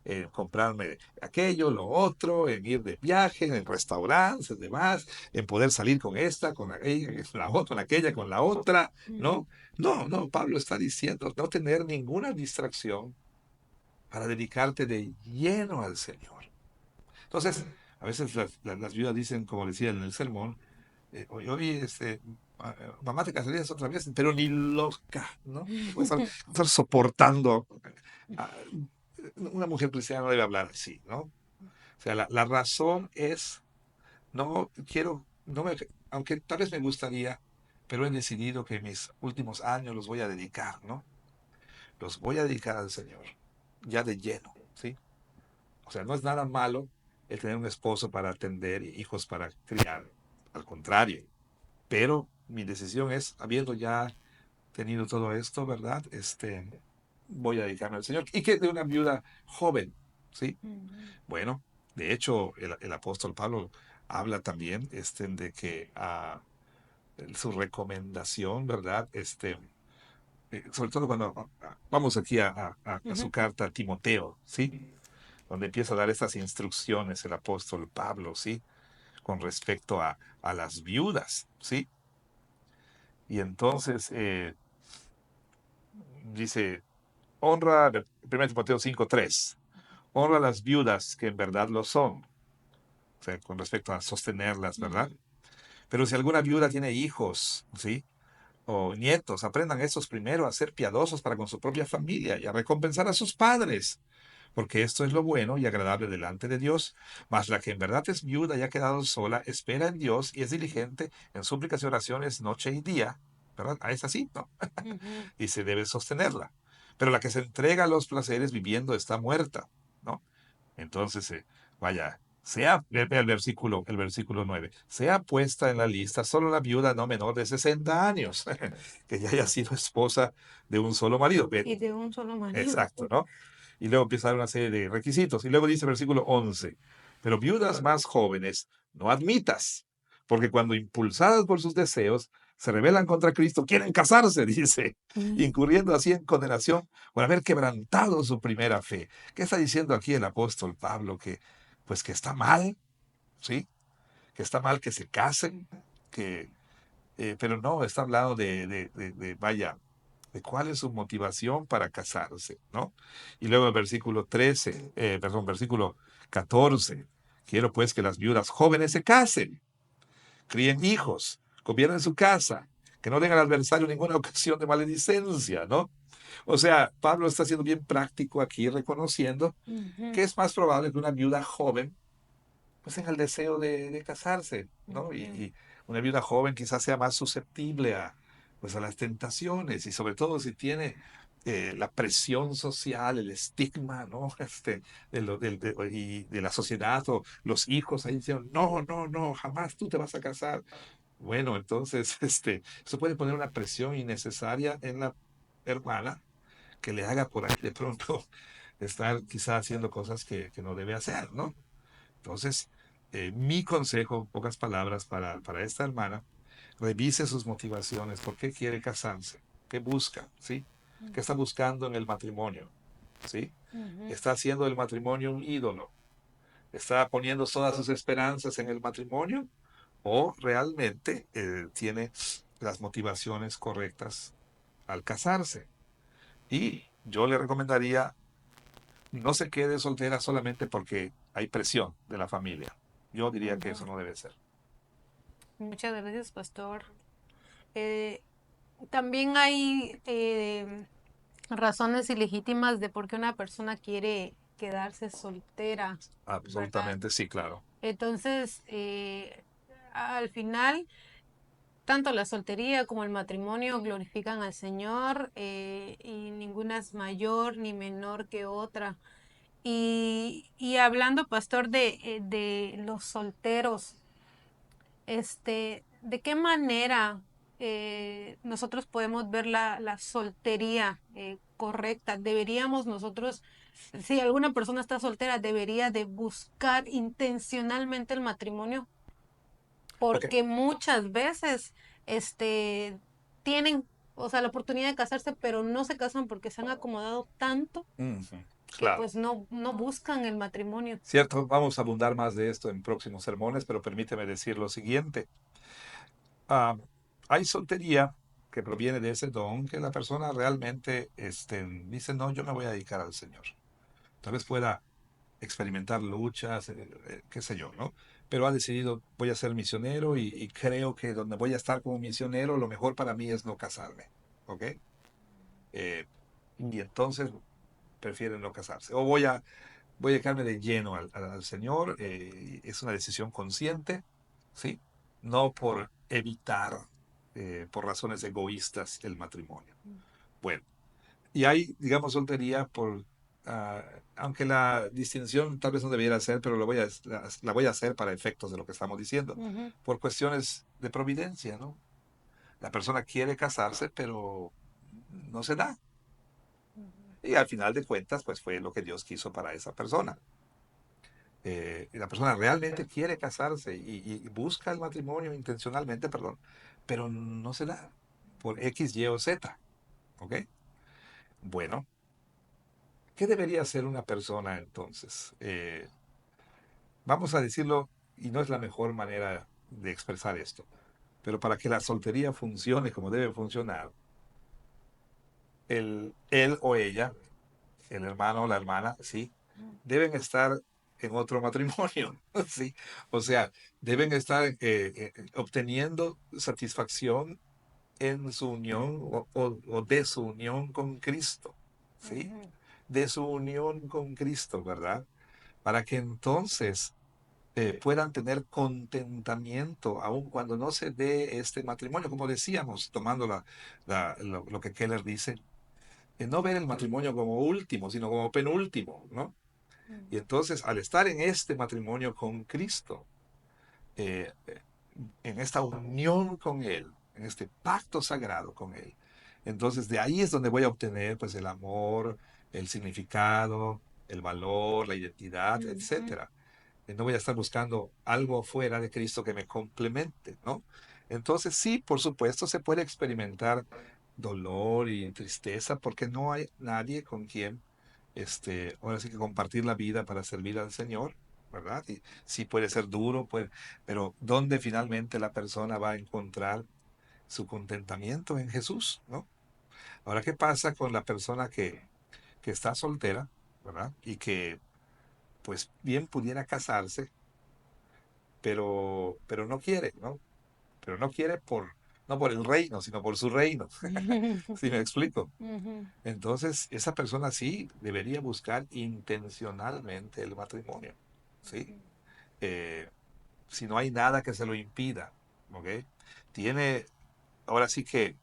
en comprarme aquello, lo otro, en ir de viaje, en restaurantes, demás, en poder salir con esta, con aquella, con la otra, con aquella, con la otra, Ujú. ¿no? No, no, Pablo está diciendo no tener ninguna distracción para dedicarte de lleno al Señor. Entonces, a veces las viudas dicen, como decía en el sermón, oye, mamá, te casarías otra vez, pero ni loca, ¿no? Puedes estar soportando. ah, una mujer cristiana no debe hablar así, ¿no? O sea, la razón es, no quiero, no me, aunque tal vez me gustaría, pero he decidido que mis últimos años los voy a dedicar, ¿no? Los voy a dedicar al Señor, ya de lleno, ¿sí? O sea, no es nada malo el tener un esposo para atender y hijos para criar, al contrario, pero mi decisión es, habiendo ya tenido todo esto, ¿verdad? Voy a dedicarme al Señor. Y que de una viuda joven, ¿sí? Ujú, Bueno, de hecho, el apóstol Pablo habla también de que su recomendación, ¿verdad? Sobre todo cuando vamos aquí a su ujú. carta a Timoteo, ¿sí? Donde empieza a dar estas instrucciones el apóstol Pablo, ¿sí? Con respecto a las viudas, ¿sí? Y entonces dice, honra, 1 Timoteo 5:3, honra a las viudas que en verdad lo son, o sea, con respecto a sostenerlas, ¿verdad? Ujú. Pero si alguna viuda tiene hijos, ¿sí? O nietos, aprendan estos primero a ser piadosos para con su propia familia y a recompensar a sus padres, porque esto es lo bueno y agradable delante de Dios. Mas la que en verdad es viuda y ha quedado sola, espera en Dios y es diligente en súplicas y oraciones noche y día, ¿verdad? A esa sí, ¿no? Ujú. Y se debe sostenerla. Pero la que se entrega a los placeres viviendo está muerta, ¿no? Entonces, vaya, ve el versículo 9, sea puesta en la lista solo la viuda no menor de 60 años, que ya haya sido esposa de un solo marido. Y de un solo marido. Exacto, ¿no? Y luego empieza a dar una serie de requisitos. Y luego dice el versículo 11, pero viudas más jóvenes no admitas, porque cuando impulsadas por sus deseos se rebelan contra Cristo, quieren casarse, dice, Mm. incurriendo así en condenación por haber quebrantado su primera fe. ¿Qué está diciendo aquí el apóstol Pablo? Que, pues que está mal, ¿sí? Que está mal que se casen, que, pero no, está hablando vaya, de cuál es su motivación para casarse, ¿no? Y luego el versículo 13, versículo 14, quiero pues que las viudas jóvenes se casen, críen hijos, gobiernen su casa, que no den al adversario ninguna ocasión de maledicencia, ¿no? O sea, Pablo está siendo bien práctico aquí, reconociendo Ujú, que es más probable que una viuda joven pues tenga el deseo de casarse, ¿no? ujú. Y una viuda joven quizás sea más susceptible pues a las tentaciones y sobre todo si tiene la presión social, el estigma, ¿no? Y de la sociedad o los hijos ahí diciendo, no, no, no, jamás tú te vas a casar. Bueno, entonces, eso puede poner una presión innecesaria en la hermana que le haga por ahí de pronto estar quizás haciendo cosas que no debe hacer, ¿no? Entonces, mi consejo, pocas palabras para esta hermana, revise sus motivaciones. ¿Por qué quiere casarse? ¿Qué busca? ¿Sí? ¿Qué está buscando en el matrimonio? ¿Sí? Ujú. ¿Está haciendo del matrimonio un ídolo? ¿Está poniendo todas sus esperanzas en el matrimonio? ¿O realmente tiene las motivaciones correctas al casarse? Y yo le recomendaría, no se quede soltera solamente porque hay presión de la familia. Yo diría que Ujú. eso no debe ser. Muchas gracias, pastor. Eh, También hay razones ilegítimas de por qué una persona quiere quedarse soltera, ¿verdad? Absolutamente, sí, claro. Entonces, al final, tanto la soltería como el matrimonio glorifican al Señor, y ninguna es mayor ni menor que otra. Y hablando, pastor, de los solteros, ¿de qué manera nosotros podemos ver la soltería correcta? Deberíamos nosotros, si alguna persona está soltera, debería de buscar intencionalmente el matrimonio, Ok. porque muchas veces tienen, o sea, la oportunidad de casarse, pero no se casan porque se han acomodado tanto Ujú, que claro. pues no buscan el matrimonio. Cierto, vamos a abundar más de esto en próximos sermones, pero permíteme decir lo siguiente. Ah, hay soltería que proviene de ese don que la persona realmente dice, no, yo me voy a dedicar al Señor. Tal vez pueda experimentar luchas, qué sé yo, ¿no? pero ha decidido, voy a ser misionero y creo que donde voy a estar como misionero, lo mejor para mí es no casarme, ¿ok? Eh, y entonces prefieren no casarse. O voy a dedicarme de lleno al Señor, es una decisión consciente, ¿sí? No por evitar, por razones egoístas, el matrimonio. Bueno, y hay, digamos, soltería por, ah, aunque la distinción tal vez no debiera ser, pero la voy a hacer para efectos de lo que estamos diciendo, Ujú, por cuestiones de providencia, ¿no? La persona quiere casarse, pero no se da. Y al final de cuentas, pues fue lo que Dios quiso para esa persona. Y la persona realmente quiere casarse y busca el matrimonio intencionalmente, perdón, pero no se da por X, Y o Z, ¿ok? Bueno, ¿qué debería hacer una persona entonces? Vamos a decirlo, y no es la mejor manera de expresar esto, pero para que la soltería funcione como debe funcionar, él o ella, el hermano o la hermana, sí, deben estar en otro matrimonio, sí. O sea, deben estar obteniendo satisfacción en su unión o de su unión con Cristo, sí. ujú, De su unión con Cristo, ¿verdad? Para que entonces puedan tener contentamiento, aun cuando no se dé este matrimonio, como decíamos, tomando lo que Keller dice, no ver el matrimonio como último, sino como penúltimo, ¿no? Y entonces, al estar en este matrimonio con Cristo, eh, en esta unión con Él, en este pacto sagrado con Él, entonces de ahí es donde voy a obtener pues el amor, el significado, el valor, la identidad, ujú, etcétera. No voy a estar buscando algo fuera de Cristo que me complemente, ¿no? Entonces sí, por supuesto, se puede experimentar dolor y tristeza porque no hay nadie con quien, ahora sí que compartir la vida para servir al Señor, ¿verdad? Y sí puede ser duro, pero ¿dónde finalmente la persona va a encontrar su contentamiento? En Jesús, ¿no? Ahora, ¿qué pasa con la persona que está soltera, ¿verdad? Y que pues bien pudiera casarse, pero no quiere, ¿no? Pero no quiere no por el reino, sino por su reino. ¿Sí me explico? ujú, Entonces, esa persona sí debería buscar intencionalmente el matrimonio, ¿sí? Eh, si no hay nada que se lo impida, ¿ok? Tiene, ahora sí que,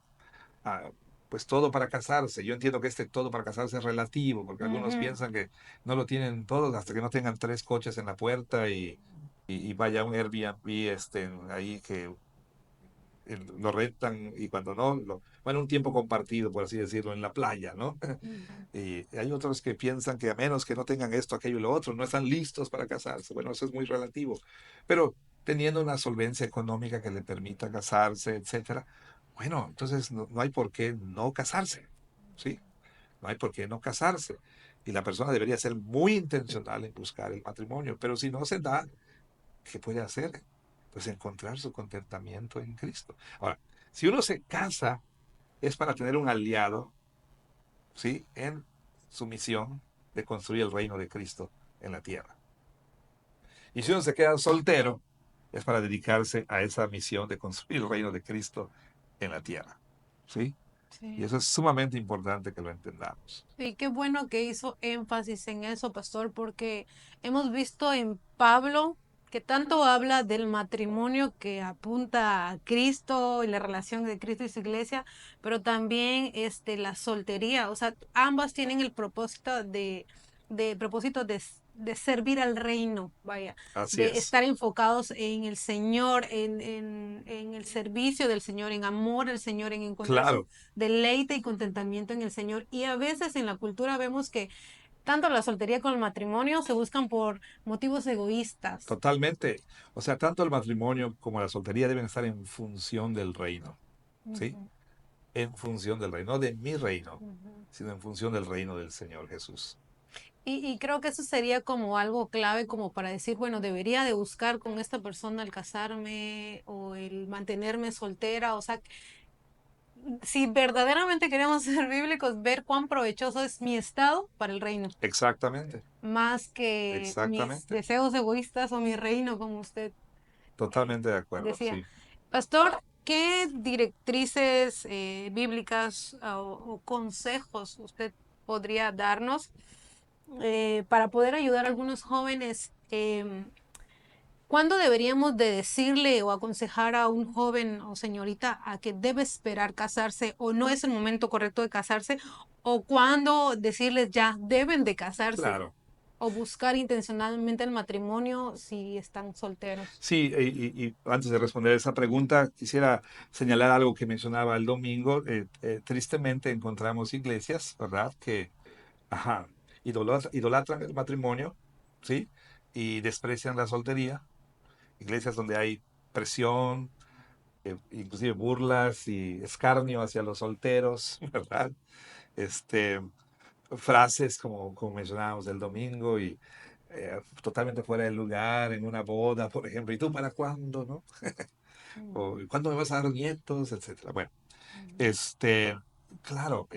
ah, pues todo para casarse. Yo entiendo que este todo para casarse es relativo, porque algunos ujú. piensan que no lo tienen todos hasta que no tengan tres coches en la puerta y vaya a un Airbnb ahí que lo rentan y cuando no, bueno, un tiempo compartido, por así decirlo, en la playa, ¿no? Y hay otros que piensan que a menos que no tengan esto, aquello y lo otro, no están listos para casarse. Bueno, eso es muy relativo. Pero teniendo una solvencia económica que le permita casarse, etcétera, bueno, entonces no hay por qué no casarse, ¿sí? No hay por qué no casarse. Y la persona debería ser muy intencional en buscar el matrimonio. Pero si no se da, ¿qué puede hacer? Pues encontrar su contentamiento en Cristo. Ahora, si uno se casa, es para tener un aliado, ¿sí? En su misión de construir el reino de Cristo en la tierra. Y si uno se queda soltero, es para dedicarse a esa misión de construir el reino de Cristo en la tierra, ¿sí? Y Sí. eso es sumamente importante que lo entendamos. Sí, qué bueno que hizo énfasis en eso, pastor, porque hemos visto en Pablo que tanto habla del matrimonio que apunta a Cristo y la relación de Cristo y su iglesia, pero también la soltería, o sea, ambas tienen el propósito de servir al reino, vaya, Así de es. estar enfocados en el Señor, en el servicio del Señor, en amor al Señor, en encontrar su Claro, deleite y contentamiento en el Señor. Y a veces en la cultura vemos que tanto la soltería como el matrimonio se buscan por motivos egoístas. totalmente. O sea, tanto el matrimonio como la soltería deben estar en función del reino, ¿sí? Ujú, En función del reino, no de mi reino, ujú. sino en función del reino del Señor Jesús. Y creo que eso sería como algo clave como para decir, bueno, debería de buscar con esta persona el casarme o el mantenerme soltera. O sea, si verdaderamente queremos ser bíblicos, ver cuán provechoso es mi estado para el reino, Exactamente, más que mis exactamente. deseos egoístas o mi reino, como usted Totalmente de acuerdo, decía. sí. Pastor, ¿qué directrices bíblicas o consejos usted podría darnos para poder ayudar a algunos jóvenes? ¿Cuándo deberíamos de decirle o aconsejar a un joven o señorita a que debe esperar casarse o no es el momento correcto de casarse? ¿O cuándo decirles ya deben de casarse Claro. o buscar intencionalmente el matrimonio si están solteros? Sí, y antes de responder esa pregunta, quisiera señalar algo que mencionaba el domingo. Tristemente encontramos iglesias, ¿verdad? Que, ajá, idolatran el matrimonio, ¿sí? Y desprecian la soltería. Iglesias donde hay presión, inclusive burlas y escarnio hacia los solteros, ¿verdad? Este, frases como mencionábamos del domingo y totalmente fuera de lugar en una boda, por ejemplo. ¿Y tú para cuándo, no? O Ujú, ¿cuándo me vas a dar nietos? Etcétera. Bueno, ujú, este, claro,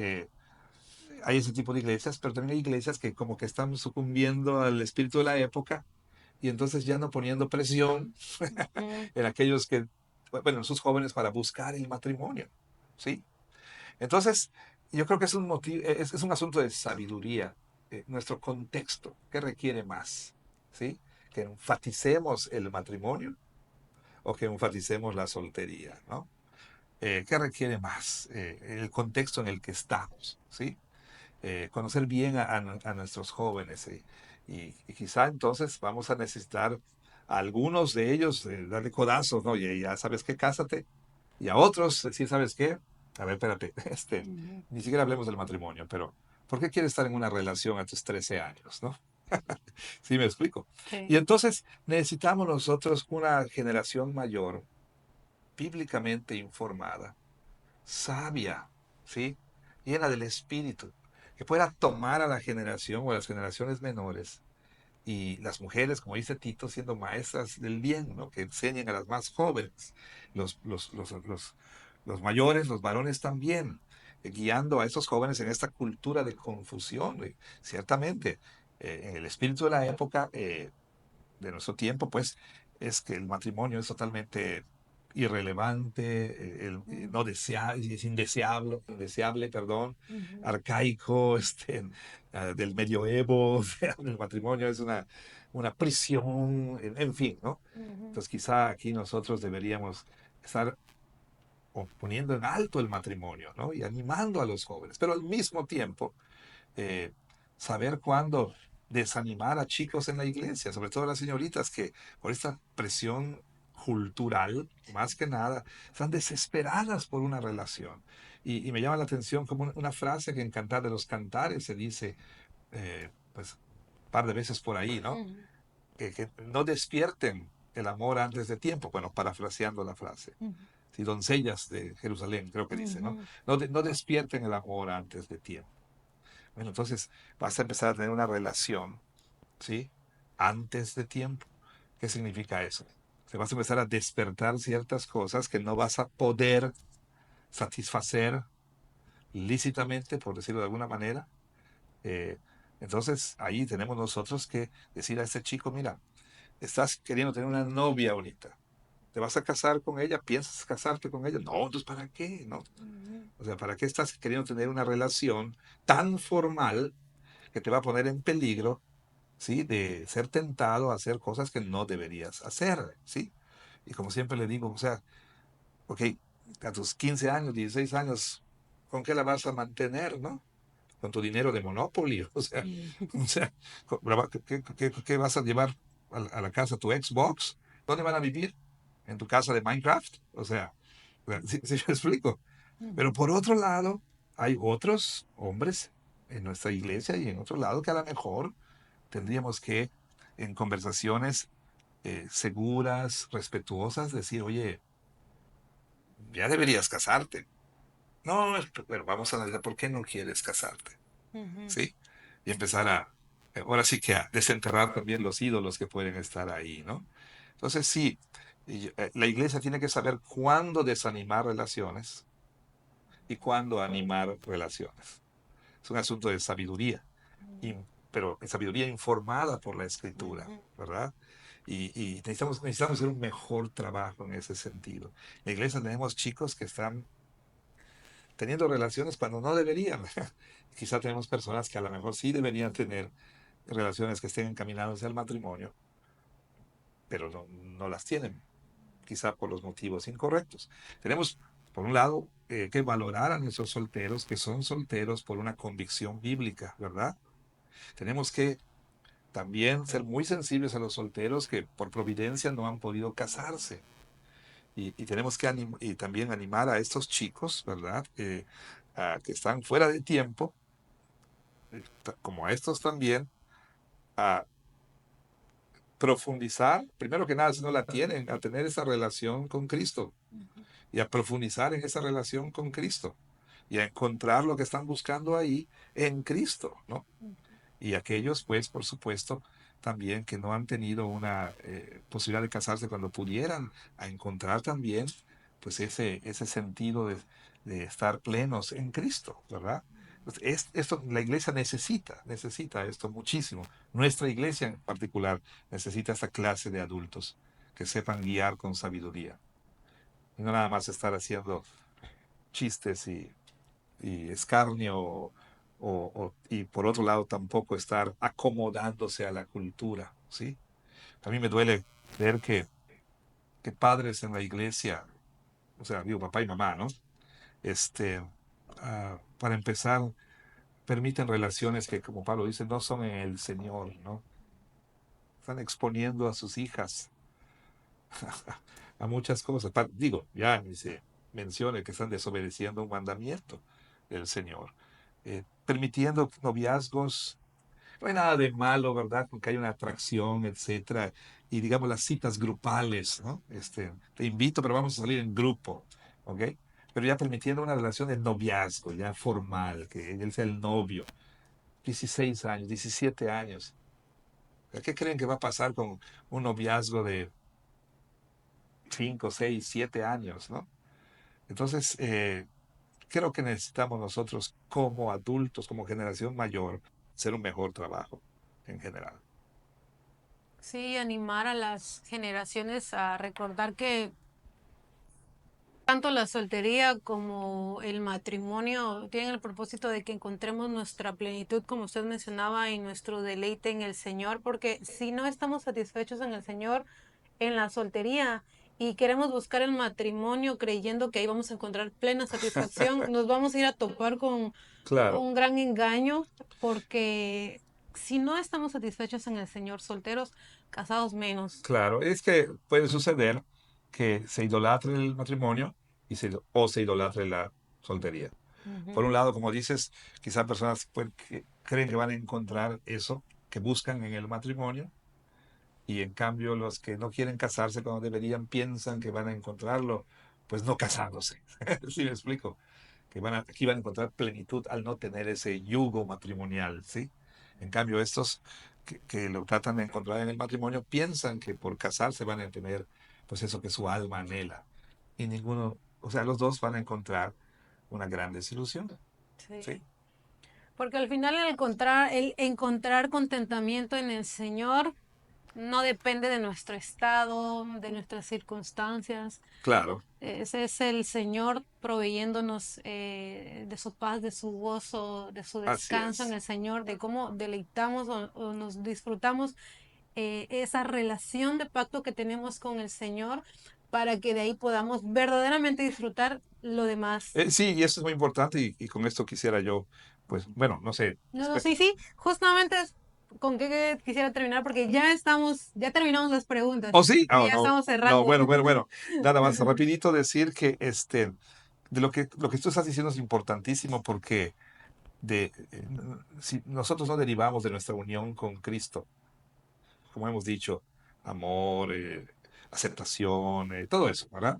hay ese tipo de iglesias, pero también hay iglesias que como que están sucumbiendo al espíritu de la época y entonces ya no poniendo presión ujú, en aquellos que, bueno, en sus jóvenes para buscar el matrimonio, ¿sí? Entonces, yo creo que es un motivo, es un asunto de sabiduría, nuestro contexto, ¿qué requiere más? ¿Sí? Que enfaticemos el matrimonio o que enfaticemos la soltería, ¿no? ¿Qué requiere más? El contexto en el que estamos, ¿sí? Conocer bien a nuestros jóvenes, y quizá entonces vamos a necesitar a algunos de ellos darle codazos, ¿no? Y ya sabes qué, cásate, y a otros decir, ¿sabes qué? A ver, espérate, ujú. ni siquiera hablemos del matrimonio, pero ¿por qué quieres estar en una relación a tus 13 años, no? Sí, me explico. Y Sí. entonces necesitamos nosotros una generación mayor, bíblicamente informada, sabia, ¿sí? Llena del Espíritu, que pueda tomar a la generación o a las generaciones menores y las mujeres, como dice Tito, siendo maestras del bien, ¿no? Que enseñen a las más jóvenes, los mayores, los varones también, guiando a esos jóvenes en esta cultura de confusión. Ciertamente, en el espíritu de la época, de nuestro tiempo, pues es que el matrimonio es totalmente irrelevante, no es indeseable, perdón, Ujú, arcaico, del medioevo, o sea, el matrimonio es una prisión, en fin, ¿no? ujú, Entonces quizá aquí nosotros deberíamos estar poniendo en alto el matrimonio, ¿no? Y animando a los jóvenes, pero al mismo tiempo eh, saber cuándo desanimar a chicos en la iglesia, sobre todo las señoritas que por esta presión cultural, más que nada, están desesperadas por una relación. Y me llama la atención como una frase que en Cantar de los Cantares se dice, pues, un par de veces por ahí, ¿no? ujú, Que no despierten el amor antes de tiempo, bueno, parafraseando la frase. Si doncellas de Jerusalén, creo que dice, ¿no? ujú, No despierten el amor antes de tiempo. Bueno, entonces vas a empezar a tener una relación, ¿sí? Antes de tiempo. ¿Qué significa eso? Te vas a empezar a despertar ciertas cosas que no vas a poder satisfacer lícitamente, por decirlo de alguna manera. Eh, entonces ahí tenemos nosotros que decir a este chico, mira, estás queriendo tener una novia ahorita. ¿Te vas a casar con ella? ¿Piensas casarte con ella? No, entonces ¿para qué? No. ujú, O sea, ¿para qué estás queriendo tener una relación tan formal que te va a poner en peligro, ¿sí? De ser tentado a hacer cosas que no deberías hacer, ¿sí? Y como siempre le digo, o sea, ok, a tus 15 años, 16 años, ¿con qué la vas a mantener, no? Con tu dinero de Monopoly, ujú. o sea, ¿qué vas a llevar a la casa tu Xbox? ¿Dónde van a vivir? ¿En tu casa de Minecraft? Sí me explico. Pero por otro lado, hay otros hombres en nuestra iglesia y en otro lado que a lo mejor tendríamos que, en conversaciones seguras, respetuosas, decir, oye, ya deberías casarte. No, bueno, vamos a analizar por qué no quieres casarte, Ujú, ¿sí? Y empezar ahora sí que a desenterrar también los ídolos que pueden estar ahí, ¿no? Entonces, sí, la iglesia tiene que saber cuándo desanimar relaciones y cuándo animar relaciones. Es un asunto de sabiduría, pero sabiduría informada por la escritura, Ujú. ¿verdad? Y necesitamos hacer un mejor trabajo en ese sentido. En la iglesia tenemos chicos que están teniendo relaciones cuando no deberían. Quizá tenemos personas que a lo mejor sí deberían tener relaciones que estén encaminadas al matrimonio, pero no las tienen, quizá por los motivos incorrectos. Tenemos, por un lado, que valorar a nuestros solteros, que son solteros por una convicción bíblica, ¿verdad? Tenemos que también ser muy sensibles a los solteros que por providencia no han podido casarse. Y tenemos que y también animar a estos chicos, ¿verdad? Que están fuera de tiempo, como a estos también, a profundizar, primero que nada, si no la tienen, a tener esa relación con Cristo y a profundizar en esa relación con Cristo y a encontrar lo que están buscando ahí en Cristo, ¿no? Y aquellos, pues, por supuesto, también que no han tenido una posibilidad de casarse cuando pudieran, a encontrar también, pues, ese sentido de estar plenos en Cristo, ¿verdad? Pues, esto la iglesia necesita esto muchísimo. Nuestra iglesia en particular necesita esta clase de adultos que sepan guiar con sabiduría. Y no nada más estar haciendo chistes y escarnio y por otro lado tampoco estar acomodándose a la cultura, ¿sí? A mí me duele ver que padres en la iglesia, o sea, digo papá y mamá, ¿no? Este, para empezar, permiten relaciones que, como Pablo dice, no son en el Señor, ¿no? Están exponiendo a sus hijas a muchas cosas. Digo, ya ni se mencione que están desobedeciendo un mandamiento del Señor, permitiendo noviazgos. No hay nada de malo, ¿verdad? Porque hay una atracción, etcétera. Y digamos las citas grupales, ¿no? Te invito, pero vamos a salir en grupo, ¿ok? Pero ya permitiendo una relación de noviazgo, ya formal, que él sea el novio. 16 años, 17 años. ¿Qué creen que va a pasar con un noviazgo de 5, 6, 7 años, ¿no? Entonces, creo que necesitamos nosotros como adultos, como generación mayor, hacer un mejor trabajo en general. Sí, animar a las generaciones a recordar que tanto la soltería como el matrimonio tienen el propósito de que encontremos nuestra plenitud, como usted mencionaba, y nuestro deleite en el Señor, porque si no estamos satisfechos en el Señor, en la soltería, y queremos buscar el matrimonio creyendo que ahí vamos a encontrar plena satisfacción, nos vamos a ir a topar con Claro, un gran engaño, porque si no estamos satisfechos en el Señor, solteros, casados menos. claro. Es que puede suceder que se idolatre el matrimonio o se idolatre la soltería. Por Ujú. un lado, como dices, quizás personas que creen que van a encontrar eso que buscan en el matrimonio y en cambio los que no quieren casarse cuando deberían piensan que van a encontrarlo, pues no casándose. ¿Sí me explico? Aquí van a encontrar plenitud al no tener ese yugo matrimonial, ¿sí? En cambio, estos que lo tratan de encontrar en el matrimonio piensan que por casarse van a tener, pues eso que su alma anhela. Y ninguno, o sea, los dos van a encontrar una gran desilusión, ¿sí? Sí. Porque al final el encontrar contentamiento en el Señor no depende de nuestro estado, de nuestras circunstancias. Claro, Ese es el Señor proveyéndonos de su paz, de su gozo, de su así descanso en es. el Señor, de cómo deleitamos o nos disfrutamos esa relación de pacto que tenemos con el Señor para que de ahí podamos verdaderamente disfrutar lo demás. Sí, y eso es muy importante y con esto quisiera yo, pues, bueno, no sé. No, no, sí, sí, justamente es con qué quisiera terminar porque ya terminamos las preguntas ¿Oh, sí? y Oh, ya no, estamos no, cerrando. bueno. Nada más, rapidito decir que de lo que tú estás diciendo es importantísimo porque si nosotros no derivamos de nuestra unión con Cristo, como hemos dicho, amor, aceptación, todo eso, ¿verdad?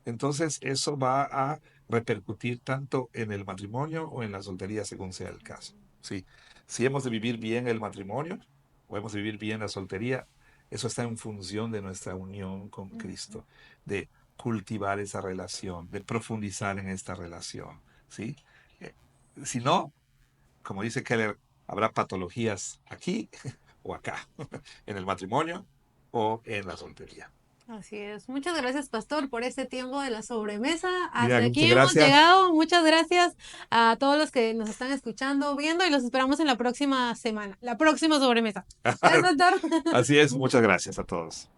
Entonces eso va a repercutir tanto en el matrimonio o en la soltería, según sea el caso. Sí. Si hemos de vivir bien el matrimonio o hemos de vivir bien la soltería, eso está en función de nuestra unión con Cristo, de cultivar esa relación, de profundizar en esta relación, ¿sí? Eh, si no, como dice Keller, habrá patologías aquí o acá, en el matrimonio o en la soltería. Así es. Muchas gracias, Pastor, por este tiempo de la sobremesa. Mira, Hasta aquí muchas hemos gracias. llegado. Muchas gracias a todos los que nos están escuchando, viendo y los esperamos en la próxima semana, la próxima sobremesa. Gracias, Pastor. Así es, muchas gracias a todos.